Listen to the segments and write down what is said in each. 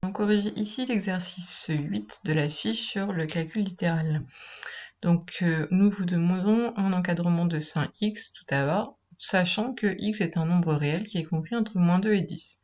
allons corriger ici l'exercice 8 de la fiche sur le calcul littéral. Donc nous vous demandons un encadrement de sin x tout d'abord, sachant que x est un nombre réel qui est compris entre -2 et 10.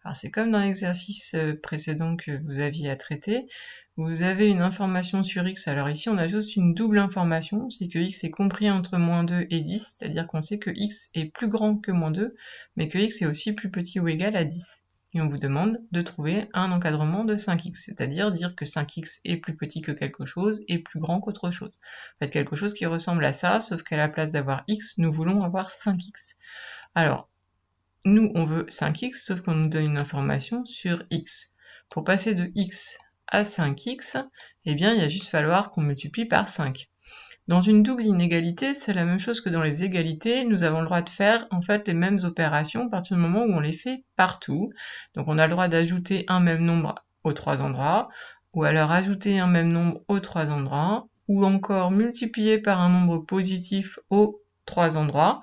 Alors c'est comme dans l'exercice précédent que vous aviez à traiter, vous avez une information sur x, alors ici on a juste une double information, c'est que x est compris entre -2 et 10, c'est-à-dire qu'on sait que x est plus grand que -2, mais que x est aussi plus petit ou égal à 10. Et on vous demande de trouver un encadrement de 5x, c'est-à-dire dire que 5x est plus petit que quelque chose et plus grand qu'autre chose. En fait, quelque chose qui ressemble à ça, sauf qu'à la place d'avoir x, nous voulons avoir 5x. Alors, nous, on veut 5x, sauf qu'on nous donne une information sur x. Pour passer de x à 5x, eh bien, il va juste falloir qu'on multiplie par 5. Dans une double inégalité, c'est la même chose que dans les égalités, nous avons le droit de faire en fait les mêmes opérations à partir du moment où on les fait partout. Donc on a le droit d'ajouter un même nombre aux 3 endroits, ou alors ajouter un même nombre aux 3 endroits, ou encore multiplier par un nombre positif aux 3 endroits.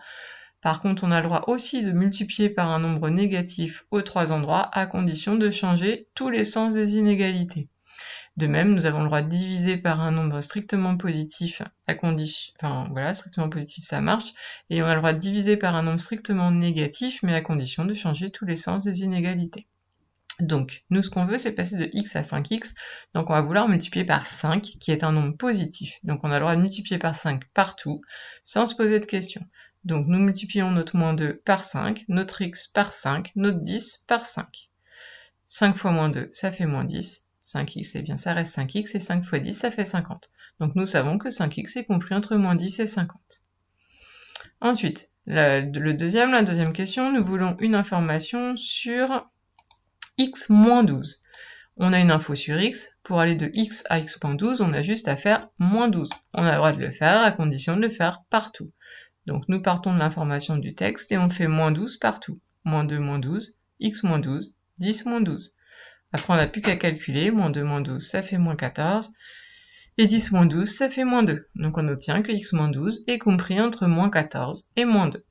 Par contre, on a le droit aussi de multiplier par un nombre négatif aux 3 endroits, à condition de changer tous les sens des inégalités. De même, nous avons le droit de diviser par un nombre strictement positif, à condition, strictement positif ça marche, et on a le droit de diviser par un nombre strictement négatif, mais à condition de changer tous les sens des inégalités. Donc, nous, ce qu'on veut, c'est passer de x à 5x, donc on va vouloir multiplier par 5, qui est un nombre positif. Donc on a le droit de multiplier par 5 partout, sans se poser de questions. Donc nous multiplions notre -2 par 5, notre x par 5, notre 10 par 5. 5 fois -2, ça fait -10. 5x, eh bien ça reste 5x, et 5 fois 10, ça fait 50. Donc nous savons que 5x est compris entre -10 et 50. Ensuite, la deuxième question, nous voulons une information sur x moins 12. On a une info sur x, pour aller de x à x moins 12, on a juste à faire -12. On a le droit de le faire à condition de le faire partout. Donc nous partons de l'information du texte et on fait -12 partout. -2, -12, x moins 12, 10 moins 12. Après, on n'a plus qu'à calculer, -2, -12, ça fait -14, et 10 moins 12, ça fait -2. Donc on obtient que x moins 12 est compris entre -14 et -2.